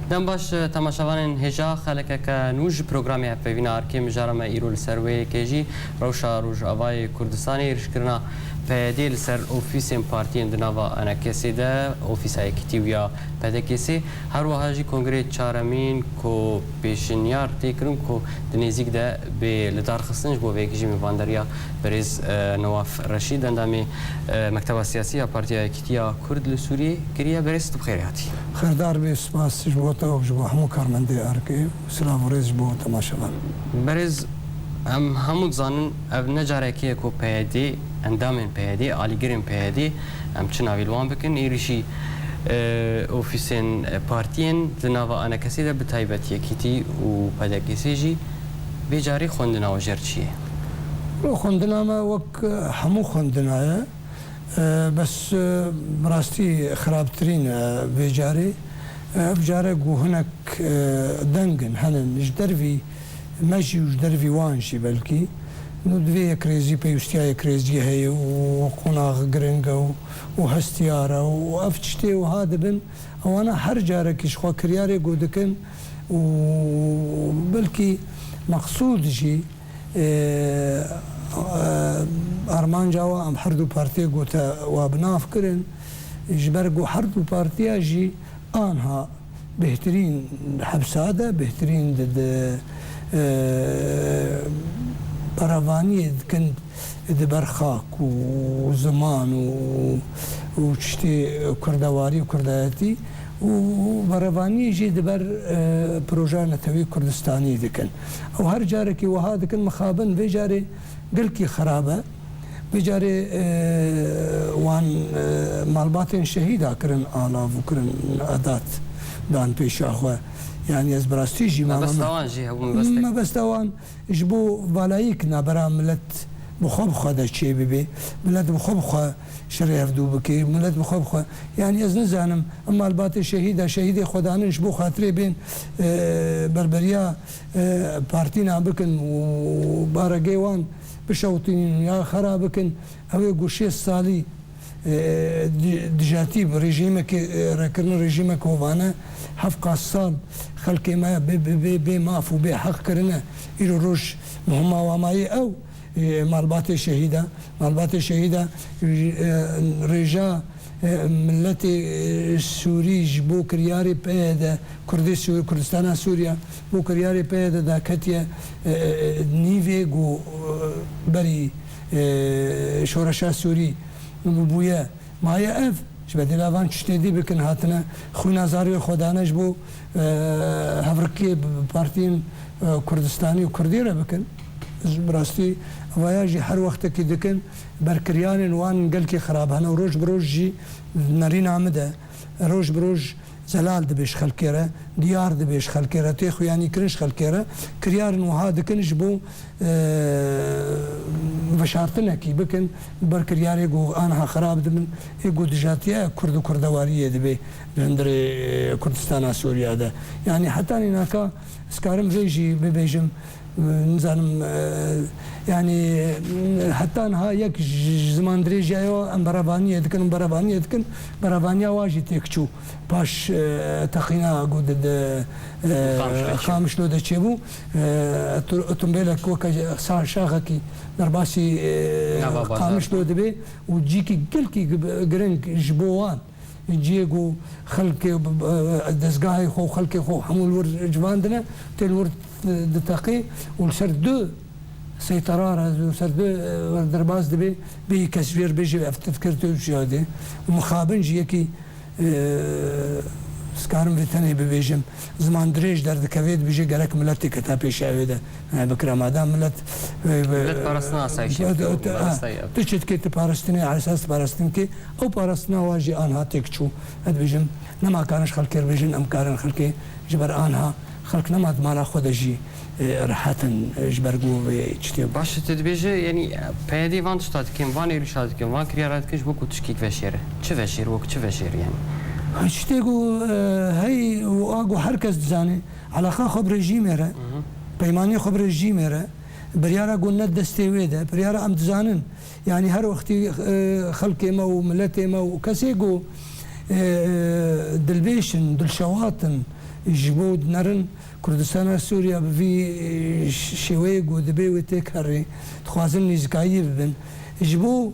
دم باش تماشاوان هجا خلک که نوج پروگرامی پیوینا ارکی مجرم ایرول سروی کیجی روشا روج آوای کردستانی رشکرنا پیدیل سر اوفیس پارتی اندناوا انا کسی ده اوفیس اکتیویا پیدا کسی هر وحاجی کنگره چارمین کو پیشنیار تکرم کو دنیزیک ده به لدار خستنج بو ویکیجی میواندریا بریز نواف رشید اندامی مکتب سیاسی پارتی اکتیا کرد لسوری کریه بریز تو بخیریاتی خردار به سپاس جبوتا و جبو همو کارمنده ارکی سلام و ریز جبو تماشاوان بریز همو زانن او نجاره که کو پیدی اندامن پیدی آلیگرین پیدی هم چه نویلوان بکن ایریشی اوفیسین پارتین دناوا انا کسی ده بتایبتی کیتی و پیدا کسی جی بیجاری خوندنا و جر چیه؟ خوندنا ما وک همو خوندنا بس براستی خرابترین بیجاری بجاره گو هنک دنگن هنن جدروی ماشي وجدروي وانشي بلكي نو دوی كريزي بيوستيا كريزي هي وقناغ جرينجا وهستيارا وافتشتي وهذا بن وانا حرجارك شخوا كرياري قودكن وبلكي مقصود جي ارمان جاوا ام حردو بارتي قوتا وابناف كرن جبرقو حردو بارتي جي انها بهترين حبساده بهترين ضد براوانی کن دبر خاک و زمان و چتی کردواری و کردایتی و براوانی جی دبر پروژه نتوی کردستانی دکن و هر جاره که وها دکن مخابن به جاره گلکی خرابه به جاره وان مالبات شهیده کرن آلاف و کرن عادات دان پیش آخوه يعني از براستيجي ما بستوان جي هو ما بستوان جبو فالايك نابرا ملت بخبخه دا شي بيبي ملت بخبخه شريف دوبكي ملت بخبخه يعني از نزانم اما البات شهيده خدانن جبو خاطري بين بربريا بارتينا بكن وبارغيوان بشوتين يا خرابكن او غوشي الصالي دجاتي بريجيمك ركن ريجيمك وفانا حفقة الصال خلق ما بي مافو بي حق كرنا إلو روش مهما وماي أو مالبات الشهيدة رجاء ملتي سوري جبو كرياري بيدا كردستان سوريا بو كرياري بيدا دا كتيا نيفيغو بري شورشا سوري بويا مايا اف شبه لاوان تشتدي بكن هاتنا خونا زاري خدانش بو هفركي بارتين كردستاني وكرديره بكن براستي وياجي هر وقت كي دكن بركريان وان قلكي خراب هنا وروج بروج جي نارين عمده روج بروج زلال دبيش خلكيره ديار دبيش خلكيره تيخو يعني كرنش خلكيره كريار وهذا كنش بو بشارتنا كي بكن بركريار يقو انا خراب دمن يقو دجاتيا كرد كردواريه دبي بندري كردستان سوريا ده يعني حتى هناك سكارم ريجي ببيجم نزانم يعني حتى انها يك زمان دريجي ايو ام برافانيه دكن برافانيا واجي تكچو باش تقينا قود خامش لو دچبو اوتومبيلك وكا شاغكي درباسي خامش لو دبي وجيكي قلكي جرينك جبوان جيجو خلقي دزغاي خو خلقي خو حمول ور جواندنا تلور دتاقي والسر دو سيطرارة وسر دو درباز دبي بي كسفير بيجي افتكرتو شهاده ومخابن جيكي سكارم في تاني ببيجم زمان دريج درد كفيد بيجي قالك ملتي كتابي شاويده بكره مادام ملت بارستنا سايشي تشت كي تبارستني على اساس بارستنكي او بارستنا واجي انها تكچو هاد بيجم نما كانش خلكي بيجن ام كارن خلكي جبر انها خلقنا ما مالا خودجي راحتن جبرقو بيشتي باش تدبيجي يعني بيدي وان شتات كيم وان يرشاد كيم وان كريارات كيش بوكو تشكيك فشيره چه فشير وك چه فشير يعني شتيغو هي واغو حركز زاني علاقه خبر رژیمره پیمانی خبر رژیمره بريارا قلنا دستيويده بريارا ام تزانن يعني هر وقت خلق ما وملت ما وكسيغو دلبیشن دلشواتن جبود نرن کردستان سوریا بوی شوی گودبه و تکری تخوازن نزگایی ببن جبو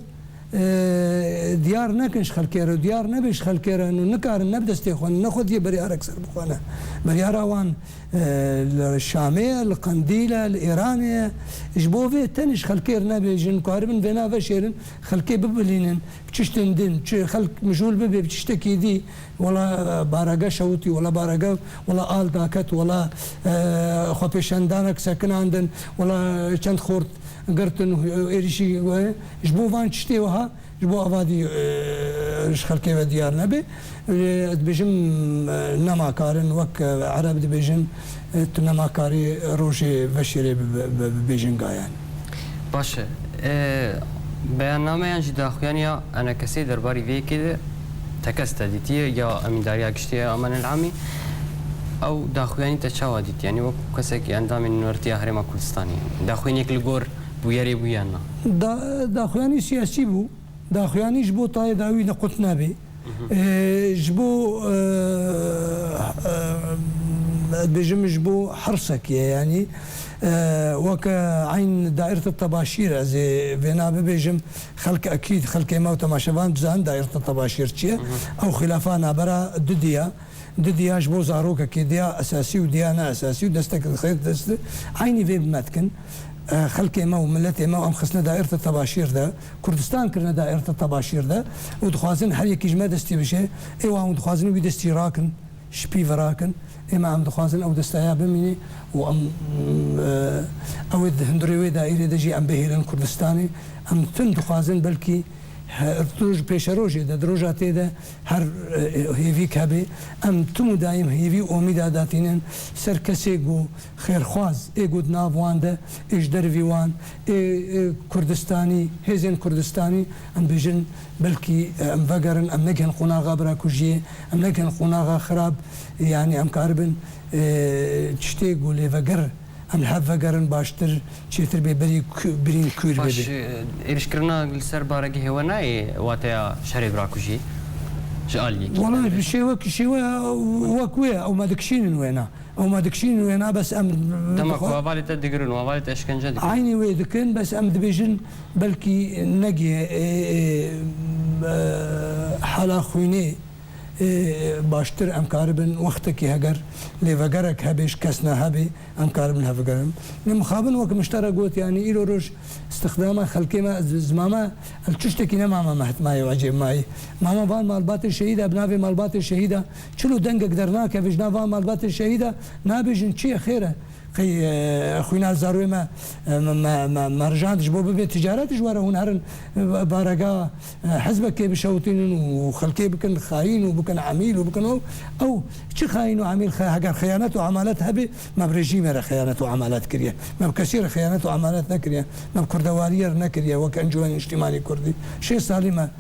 دیار نکنش خلکیره و دیار نبیش خلکیره نو نکارن نبدستی خوان نخود یه بریار اکثر بخوانه بریار آوان الشامية القنديلة الإيرانية جبو في تنش خلكير نبيجن قاربن بنا فشيرن خلكي ببلينن بتشتن دين خلك مجهول ببي بتشتكي دي ولا بارقة شوتي ولا بارقة ولا آل داكت ولا خبيشندانك ساكن عندن ولا چند خورد قرتن إيرشي جبو فان تشتي وها جبو أفادي خلكي وديار نبي دبيجن نما كارن وك عرب دبيجن نما كاري روجي بشري ببيجن قايان باشه بياننامه يعني داخواني انا كسي درباري في كده تكست ديتي يا امين داريا كشتي امان العامي او داخواني تشاوا ديتي يعني وك كسك اندام نورتي هرم كردستاني داخواني كلغور بويري بويانا داخواني سياسي بو داخواني جبو طاي داوي نقطنا به جبو بجم جبو حرصك يعني وكعين دائرة الطباشير زي فينا بيجم خلق أكيد خلق ما وتماشفان بزان دائرة الطباشير تشيه أو خلافانا برا دديا جبو زاروك كيديا أساسي وديانا أساسي ودستك الخير دست عيني في بمتكن خلقي ما وملتي ما وام خصنا دائرة الطباشير ده كردستان كرنا دائرة الطباشير ده ودخوازن هر يكي جما دستي بشه ايوا ودخوازن ويدستي راكن شبي فراكن اما عم دخوازن او دستايا بميني وام او هندري دائرة دجي ام بهيرن كردستاني ام تن دخوازن بلكي روج پیش روزی ده دروجاتی ده هر هیوی کبی ام تمو دایم هیوی امید داتینن سر کسی گو خیرخواز ایگود ناوان ده ایش درویوان کردستانی هزین کردستانی ام بیجن بلکی ام وگرن ام نگهن قناغا برا کجیه ام نگهن قناغا خراب يعني ام كاربن تشتي قولي وگر ام الحب وگرن باشتر چیتر ببری برین کور بده. باش ایرشکرنا لسر بارگی هوانای واتیا شهری براکوجی جالی. والله شيء وكوية او ما دكشين وينا او ما دكشين وينا بس ام تماك وافالي تدقرن وافالي تشكنجد. عيني ويدكن بس ام دبيجن بلكي نجي حالا خويني باشتر ام كاربن وقتك هجر لفجرك هبش كسنا هبي ام كاربن هفجرم لمخابن وك مشترك قوت يعني إيرو روش استخدامه خلقي ما زمامه التشتكي نما ما ماي وعجب ماي ماما فان مالبات الشهيده ابنافي مالبات الشهيده شلو دنق قدرناك فيجنا فان مالبات الشهيده نابجن شي خيره خي خوينا زاروي ما رجعتش بو ببي تجارات جواره هون هرن بارقا حزبك بشوتين وخلكي بكن خاين وبكن عميل وبكن او شي خاين وعميل هاجر خيانات وعمالات هبي ما برجيم خيانات وعمالات كريه ما بكثير خيانات وعمالات نكريه ما بكردوارير نكريه وكان جوان اجتماعي كردي شيء صالي ما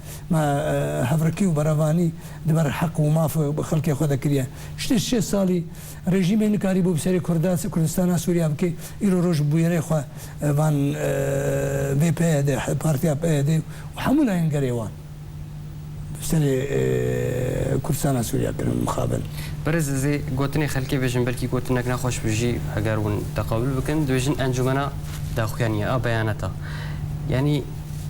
هفركي وبرافاني دبر حق وما في خلكي خذا كريه شيء صالي رژیم نکاری بو بسری کردستان سوریا بکی ایرو روش بویره خو وان وی پی ده پارتیا پی ده و همون این گریوان بسری کردستان سوریا کرد مخابن. برز زی گوتنی خلکی بجن بلکی گوتنک نخوش بجی اگر ون تقابل بکن دویجن انجمنا داخویانی بیاناتا يعني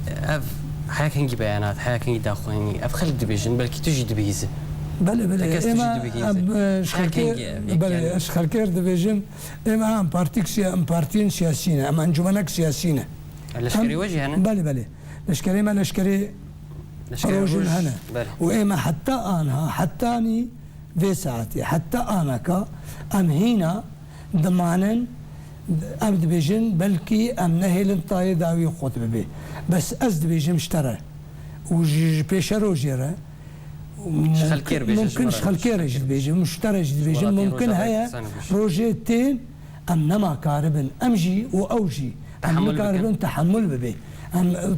اف هاكينج بيانات هاكينج داخويني اف خلق دبيجن بلكي تجي دبيزه بله اما شخالكير دبيجن اما ام بارتين سياسيين اما انجمنك سياسيين لشكري وجه هنا بله لشكري ما لشكري رجل هنا واما حتى انا حتاني في ساعتي حتى انا كا ام هنا ضمانا ام دبيجن بلكي ام نهيل طاي داوي خطبه به بس از دبيجن اشترى وجي بيشرو جيره ممكن شخالكير يجي بيجي مشترى يجي بيجي ممكن هيا روجيتين ام نما كاربن امجي واوجي ام كاربن تحمل ببي ام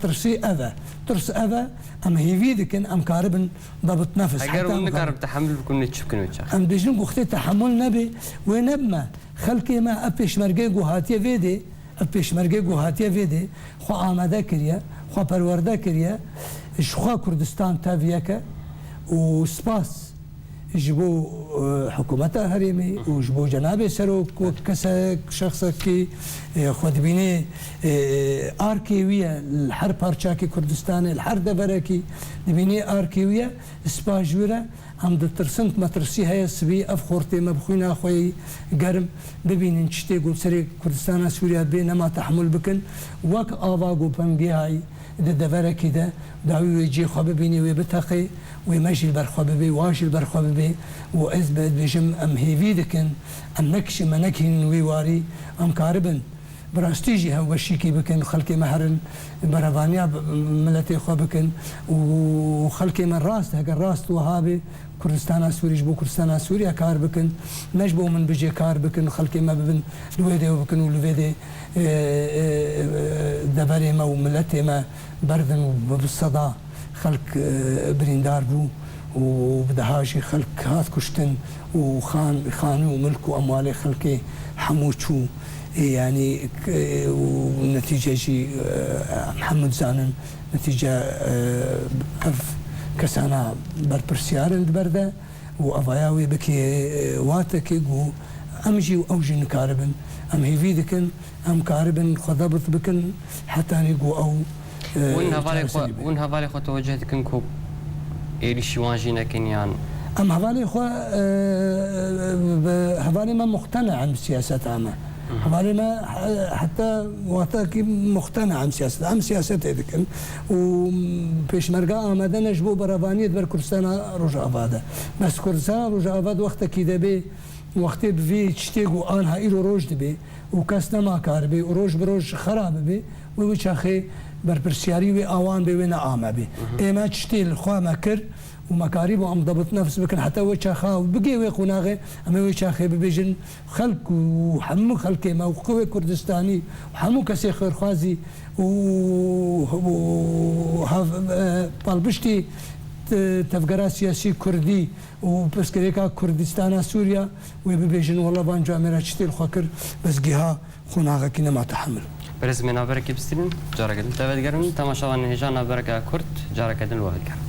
ترسي اذى ترس اذى ام هيفيدكن ام كاربن ضبط نفس اگر ون كارب تحمل بكون نتشكن وجه ام بيجن وقت تحمل نبي ونبما خلكي ما ابيش مرجي جوهاتيه فيدي ابيش مرجي جوهاتيه فيدي خو آماده كريا خو پرورده كريا شخوا كردستان تافيكا وسباس جبو حكومتها هريمي وجبو جناب سروك وكسا شخص كي خود بيني اركيوية الحر بارشاكي كردستان الحر دبركي دبيني اركيوية سباس جورا هم دترسنت مترسي هيا سبي افخورتي مبخوينا خوي قرم ببين نشتي قول سري كردستان سوريا بينا ما تحمل بكن وك آواغو بنجي هاي دبركي ده دعوي يجي خو ببيني ويبتقي ويمشي البرخوبي واجي البرخوبي وأثبت بجم أم هيفيدكن أم نكش منكهن ويواري أم كاربن براستيجي هو وشيكي بكن خلقي مهرن برافانيا ملتي خو بكن وخلقي من راست هكا راست وهابي كردستان سوري جبو كردستان سوريا كار بكن نجبو من بجي كار بكن خلقي ما ببن لويدي وبكن ولويدي دبري ما وملتي ما بردن وبالصدى خلق بريندار بو وبدهاجي خلق هات كشتن وخانوا وملك واموال خلقي حموشو يعني ونتيجه جي محمد زانن نتيجه كسانا بربرسيارن برده وافاياوي بكي واتكي امجي واوجي نكاربن ام هيفيدكن ام كاربن خضبط بكن حتى نيجو او وين هفالي خو توجهتكن كو إيري شوانجينا كنيان أم هفالي خو هفالي ما مقتنع عن السياسة عامة هفالي ما حتى وقتها مقتنع عن سياسة عن سياسة هذيك وبيش مرقا آماده نجبو برافانية بر كردستان رجع أفاده بس كردستان رجع أفاد وقتا كده بي وقتی بی چتیگو آنها ایرو روش دبی و کس نما کار بی و روش بروش خراب بی و چاخه برپرسیاری و آوان بی و نعامه بی اما چتیل خواه مکر و مکاری با ام ضبط نفس بکن حتی و چاخه و بگی و قناغه اما و چاخه ببیجن خلق و همو خلقه موقع کردستانی و همو کسی خیرخوازی و بالبشتی تفكيرات سياسي كردي وبسكريكا كردستان سوريا وبيجن والله بانجا اميرا تشتيل خاكر بس جهه خناغا كنا ما تحمل برز من ابرك بستين جارك تبد قرن تماشا نهجان ابرك كرد جارك دل واحد قرن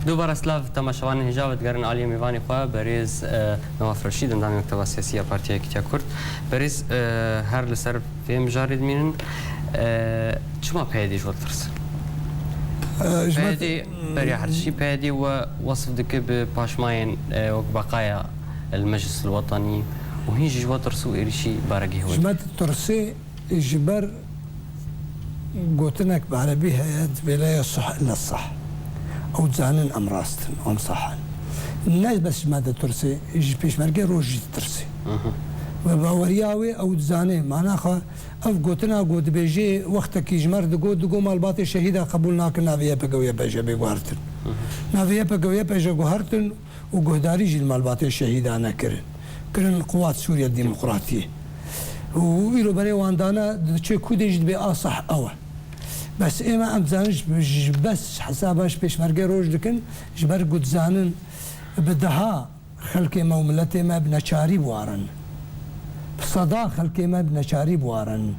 دوباره سلاف تماشاوان هجاوت گرن علی میوانی خواه بریز نواف رشید اندامی مکتبه سیاسی پارتیه کتیا کرد بریز هر لسر فهم جارید مینن چما پیدی جوال ترس؟ پیدی برای هرشی پیدی و وصف دکه به پاشماین بقایا المجلس الوطني وهي جوال ترسو إيرشي بارجي هو جماعة ترسي جبر قلتناك بعربي هيات بلا يصح إلا الصح أو تزانن أم راستن أم صحن الناس بس ماذا ترسي يجي بيش مرقي روجي ترسي وباورياوي أو تزاني معناها أف قوتنا قوت بيجي وقتك يجمر دقو مالباتي شهيدة قبولناك نافيا بقوية بيجي بيقوهرتن نافيا بقوية بيجي قوهرتن وقهداري جي المالباتي الشهيدة أنا كرن قوات سوريا الديمقراطية ويلو بري واندانا تشي كودي جد بي أصح أول بس إما أم زانش بس حساباش بيش مرقي روج لكن جبر قد زانن بدها خلقي ما وملتي ما بنشاري بوارن بصدا خلقي ما بنشاري بوارن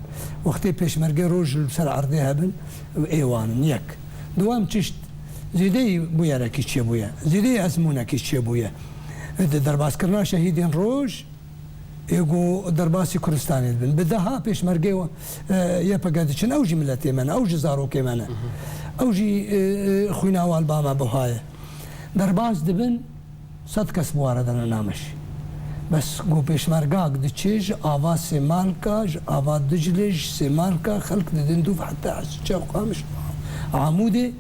وقتي بيش مرقي روج بسر عرضي هبن ايوان يك دوام تشت زيدي بويا راكي تشي بويا زيدي اسمونا كي تشي بويا درباس كرنا شهيدين روج يقو درباسي كردستاني بن بدها بيش مرقي يا بقادشن اوجي ملتي من اوجي زاروكي من اوجي خوينا والباما بوهاي درباس دبن صد كس بواردنا نامش بس قو بيش مرقاق دتشيج آوا سيمالكا آوا دجلج سيمالكا خلق دندوف حتى عسجا وقامش عمودي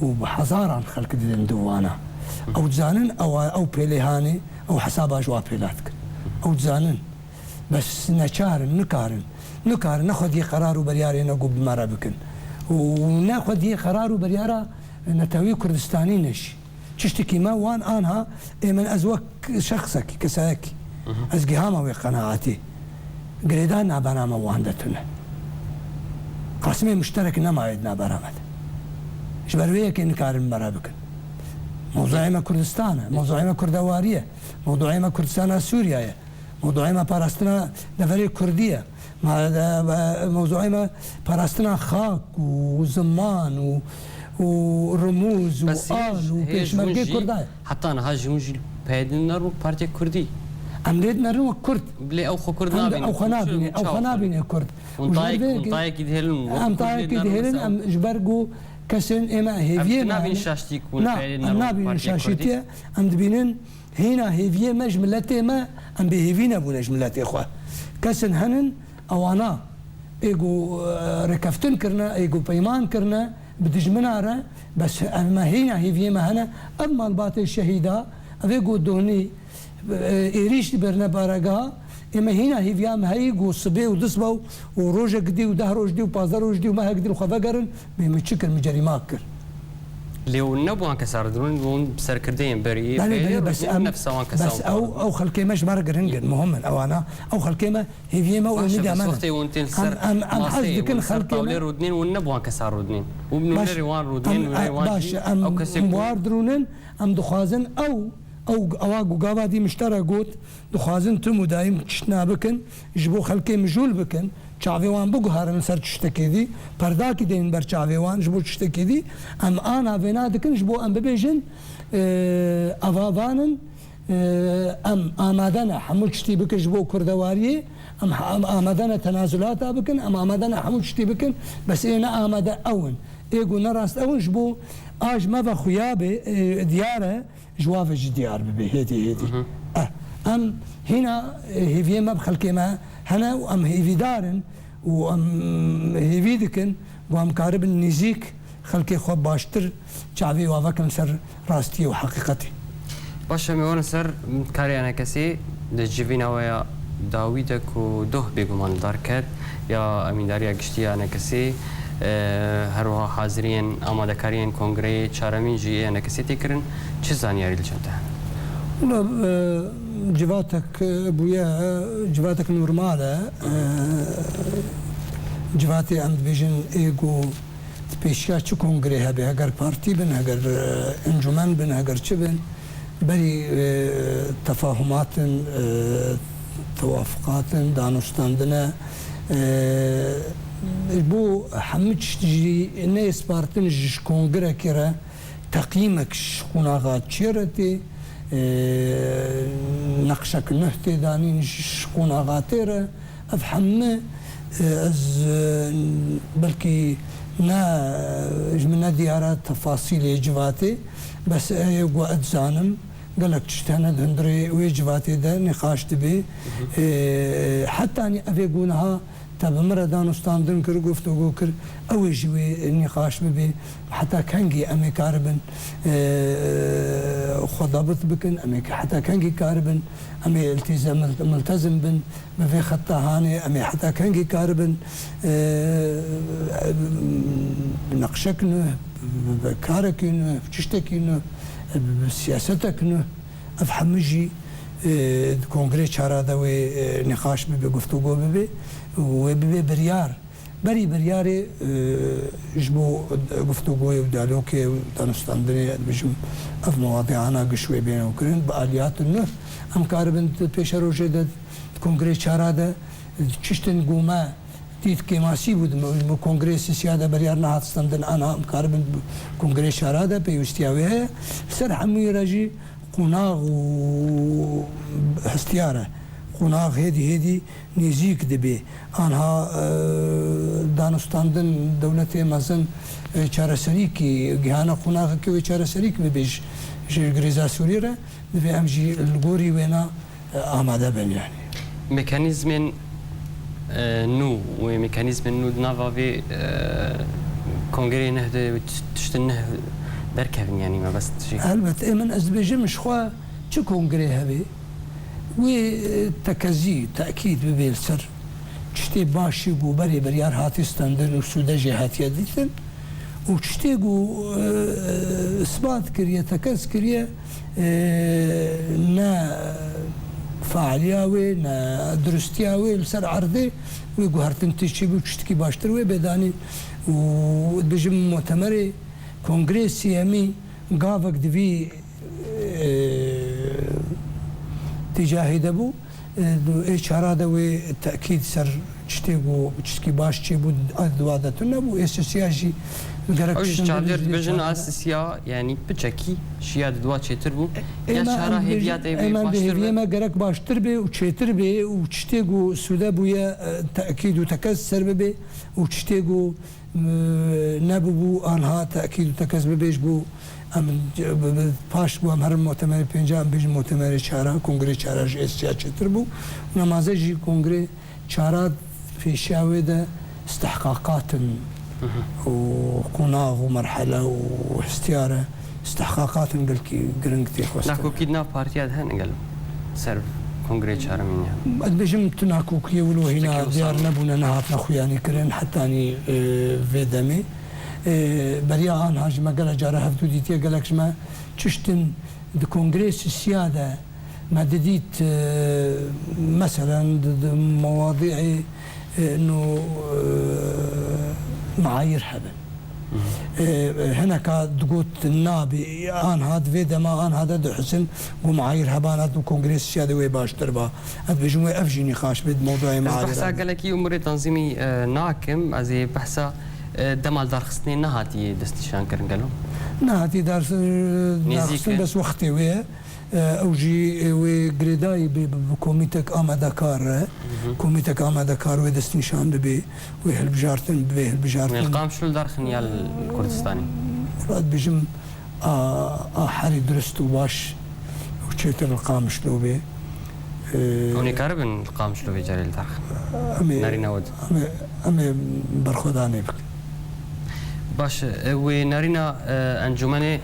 وبحزارا خلق دندوانا او تزانن او بيليهاني او حسابها جوا بيلاتك ئەو زانن بەس نەچارن نکارن نەخۆدی قەرار و بەریارێ نەگو بمارە بکن و ناخۆدی قەرار و بەریارە نەتەوەی کوردستانی نەشی چشتێکی مە وان ئانها ئێمە ئەز وەک شەخصێکی کەسایەکی ئەزگی هامەوەی قەناعەتی گرێدان نابانامە وان دەتونە قاسمێ مشتەرەك نەماوێت نابەرامەت ji ber wê yekê nikarin bera bikin mewzueyê me Kurdistanê mewzueyê me Kurdewarî ye mewdueyê me Kurdistana Sûriya ye mewdueyê me parastina deverê Kurdî ye mewzueyê me parastina xak û ziman û rumûz û al û pêşmergê Kurda ye heta niha ji hûn jî pêdin neru Partiya Kurdî em lê nerin wek Kurd bilê ew xwe Kurd nabînin ew xwe nabîne Kurd tayekî dihêlin em tayekî dihêlin em ji ber got kesên ême hêviyê nabînin şaştî ku em nabînin şaşîtiye em dibînin hêna hêviyê me ji milletê me em bêhêvî nebûne ji milletê xwe kesên henin ewana êgo rêkeftin kirine êgo peyman kirine bi dijmina re bes em me hêna hêviyê me hene ev malbatê şehîda ev ê got donî êrîş dibirine baregeha ئێمە هینا هیڤیام هەیە گۆ سبێ و دەست بە و ڕۆژێک دی و 10 ڕۆژ دی و 15 ڕۆژ دی و مە هەکدی و خەڤەگەرن بێمە چ کرد مجەریما کرد لێو نەبووان کەساردرون بوون سەرکردەیان بەری بەس ئەو خەڵکێمەش مەرە گرنگن مهمن ئەوانە ئەو خەڵکێمە هیڤیێمە و میدامەن ئەم حەز دکن خەڵکێ ڕودنین و نەبووان کەسا ڕودنین و بنوێری وان ڕودنین باش ئەم وار درونن ئەم دخوازن ئەوە گوگاوادی مشتەرە گوت دخوازن تم و دایم چشت نابکن ji بۆ خەڵکێ مژول بکن çavêwan biguharin ser tiştekê dî perdakî deyin ber çavêwan ji bo tiştekê dî em ana vêna dikin ji bo em bibêjin avavanın em amade ne hemû tiştî bikin ji bo kurdewariyê em amade ne tenazulata bikin em amade ne hemû tiştî bikin bes ê ne amade ewin êgo nerast ewin ji bo aj me ve xuya bê diyar e ji wavê jî diyar bibe hêdî hêdî em hîna hêviyê me bi xelkê me hene û em hêvîdarin û em hêvî dikin û em karibin nîzik xelkê xwe baştir çavê wavekin ser rastiyê û heqîqetê baş em ê warin ser kariyana kesê di civîna we ya dawîdek û doh bêgumandar ket ya emîndariya giştiya nekesê her wiha haziriyên amadekariyên kongreyê çaremîn jî ê nekesê tê kirin çi zanyarî li çend hene civatek bûye civatek normal e civatê em dibêjin êgo pêşiya çi kongrê hebe heger partî bin heger encûmen bin heger çi bin berî tefahumatin tewafuqatin danûstandine بۆ hemû tiştî jî nêspartin ji kongrekê re teqîmek ji qunaxa çêre tê neqşek neh tê danîn ji qunaxa tê re ev hemû ez belkî ne ji min nediyara tefasîlê civatê bes ego ez zanim gelek tişt hene di hundirê wê civatê de nîqaş dibe hetanî ev ê gonha تابمرة دانستاندن كر گفتگو كر أو جوي نقاش ببي حتى كانجي أمي كاربن خضابط بكن أمي حتى كانجي كاربن أمي التزام ملتزم بن ما في خطة هاني أمي حتى كانجي كاربن نقشكنه بكاركنه بتشتكنه بسياستكنه أفهمجي کنگره چارده و نقاش ببی گفتگو ببی و ببی بریاری جبو گفتگوی و دیالوگی و دانستاندنی بجم اف مواضیعانا گشوی بین و کرن با آلیات نه هم کاربن پیش روزه داد کنگره چارده چشتن گوما دید که ماسی بود مو کنگره سیاده بریار نهاد استندن آن هم کاربن کنگره چارده پیوستیاویه سر همی راجی قناغ و هستیاره قناغ هدی نزیک دبی آنها دانستاندن دولت مزن چارەسەری کی گیهانە قوناغ که چارەسەری ببیش گریزا سوری را دبی همجی الگوری وینا آماده بن یعنی مکانیزمین نو و مکانیزمین نو ناوی کنگره نهده تشتن نه درکەون یعنی ما بەس البته من از بێژم شخوا چه کنگره هەبێ وتكزي تأكيد ببيلسر تشتي باشي بو بري بريار هاتي ستاندن وسودجي هاتي ديتن وتشتيقو اثبات كريه تكز كريه نا فعالياوي نا درستياوي لسر عرضي ويقو هرتن تشتي بو تشتكي باشتر وي بداني وبجم مؤتمري كونغرس سيامي قافك دفي تجاهي دبو اشاره دوي تاكيد سر تشتيقو تشتكي باش تشيبو ادوادتنا بو اساسياجي اوش تعبير بجن اساسيا يعني بتشكي شياد دوا تشتر بو يا شهر هديات اي باشتر ما قرك باشتر بي وتشتر بي وتشتيقو سودا بويا تاكيد وتكسر بي وتشتيقو نبو انها تاكيد وتكسر بيش بو ام باش بو هر مؤتمر پنجاب بيج مؤتمر چارا کنگره چارا اسیا چتر بو نمازجي کنگره چارا في شاوده استحقاقات وقناغ ومرحله واستياره استحقاقات قلكي قرنقتي خوست ناكو كيدنا بارتيات هن قال سيرف كونغري شهر منيا بجم تناكو كيولو هنا ديار نبونا نهاتنا خوياني كرين حتاني في دمي بريا آن هاج ما قال جاره هفتو ديتيا قالكش ما تشتن الكونغرس السيادة ما دديت مثلا مواضيع انه معايير حبل هناك تقول النابي ان هذا فيدا ما ان هذا دو حسن ومعايير هبانات وكونغرس السيادة وي باش تربا بجموع افجي نقاش بد موضوع معايير بحثا قالك امور تنظيمي ناكم ازي بحثا دمال دار خصني نهاتي دستشان كرن قالوا نهاتي دار خصني بس وقتي ويا اوجي وغريداي بكوميتك امادكار كوميتك امادكار ودستنشان ببي وهالبجارتن ببي هالبجارتن القام شو دار خنيال الكردستاني راد بجم حري درستو باش وشيت القام شلو بي هوني كاربن القام شلو بي جاري الدار ناري نود امي برخداني بك باش ونارينا انجمني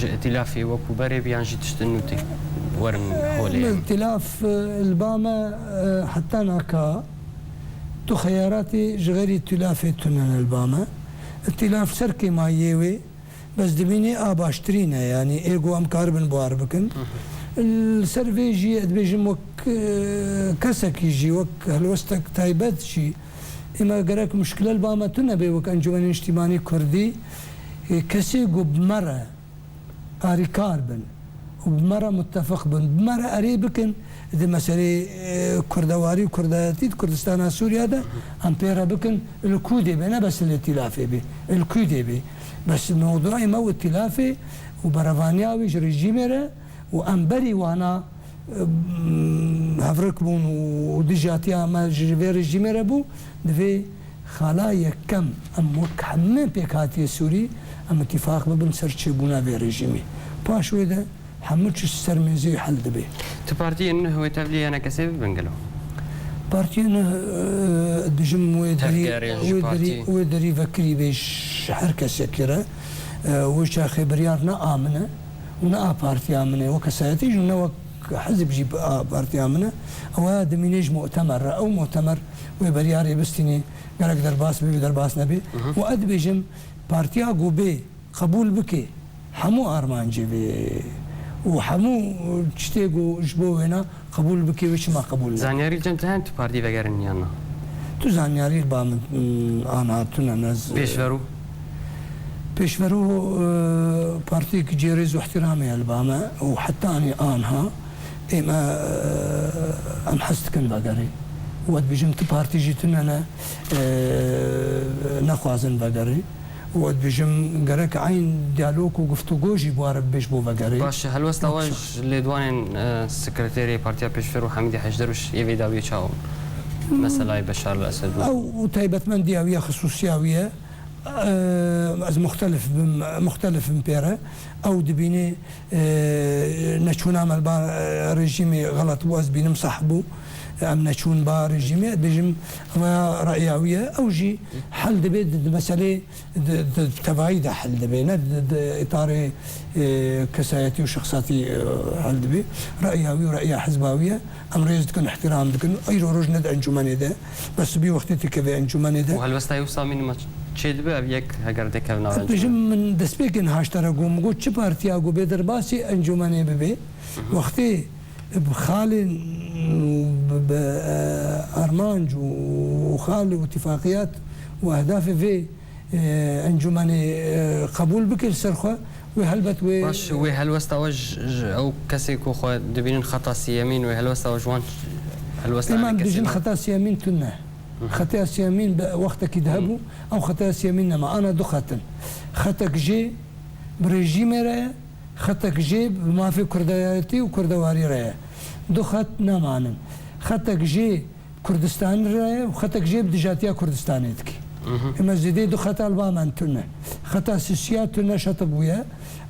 ائتلافي وكبري بيانجي تشتنوتي ورن حولي ائتلاف الباما حتى ناكا تو خياراتي غير ائتلاف تنن الباما ائتلاف سركي ما يوي بس دبيني اباشترينا يعني ايجو ام كاربن بوار بكن السرفيجي ادبيجم وك كسك يجي وك هلوستك تايبت شي اما قراك مشكله الباما تنبي وك انجمن اجتماعي كردي كسي بمره اري كاربن وبمره متفق بمره قريبكن دي مسألة كردواري وكرداتي كردستان سوريا ده امبيرا بكن الكودي بنا بس الائتلافي بي الكودي بي بس الموضوع ما ائتلافي وبرافانياوي ريجيميرا وامبري وانا هفركبون وديجاتيا ما جيفي ريجيميرا بو دفي خلايا كم ام وك حمام بيكاتي سوري ام اتفاق ببن سرچه بونا في ريجيمي باشوي ده حملش السرمزي حل دبي تبارتي انه هو تبلي انا كسب بنقلو بارتي انه دجم ودري فكري بيش حركه سكره وش خبريارنا امنه ونا بارتي امنه وكساتي جنا حزب جيب بارتي امنه او دمينيج مؤتمر او مؤتمر وبرياري بستني قالك درباس بي درباس نبي وادبجم بارتي اغوبي قبول بكي حمو ارمانجي بي وحمو تشتيقو جبو هنا قبول بكي وش ما قبول زانياري جنتهان تو بارتي فقرن يانا تو زانياري البام انا تناز بيشفرو بارتي كجيريز واحترامي الباما وحتى اني انها اما ام حست كن بقري ود بجمت بارتي جيتنا انا نخوازن بقري ود بجم قرك عين ديالوج وقفتوجي بوارب بيش بو بقري باش هل وستواج لدوان سكرتيري بارتيا بيشفرو حميدي حجدروش يفي داوي تشاون مثلا بشار الاسد او تايبت من دياويه خصوصياويه مختلف مبيرة او دبيني نشونا عمل ريجيمي غلط واز بينم صاحبو ام نچون با رژیم بجم اما رأیاویه او جی حل دبی مسئله تبعید حل دبی نه اطار كسايتي وشخصاتي حل دبي رأياوي ورأي حزباوية أمريز تكون احترام تكون أي روج ند أنجماني ده بس بي وقتي كذا أنجماني ده وهل وستا يوصل من ما تشيد بقى بيك هجر ديك بناء بجم من دسبيكن هاشترا قوم قلت شو بارتيا قو بيدر باسي أنجماني ببي وقتي بخالي بأرمانج وخالي واتفاقيات وأهداف في أنجماني قبول بكل سرخة وهلبت باش وهل وستوج او كسيكو خو دبين خطا سيامين وهل وستوج وان هل وستوج ايمان بيجن خطا سيامين تنا خطا سيامين وقتك يذهبوا او خطا سيامين ما انا دخت خطك جي بريجيم رايا خطك جي ما في كردياتي وكردواري رايا دخت نمانا خطك جي كردستان رايا وخطك جي بدجاتيا كردستانيتك اما زيدي دو خطا البامان تنا خطا سياسيات تنا شطبويا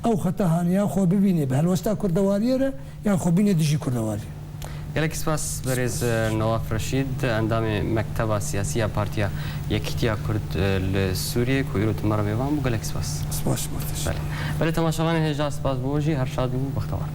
او خطا هانيا خو ببيني بهالوستا كردواريره يا خو بيني دجي كردواري قالك سپاس برز نواف رشید اندام مکتب سیاسی پارتیا یکیتیا کرد لسوریه که ایرو تمرم ایوان بو قالك سپاس سپاس مرتش بله تماشاوان هجا سپاس بوجی هر شاد بو بختوار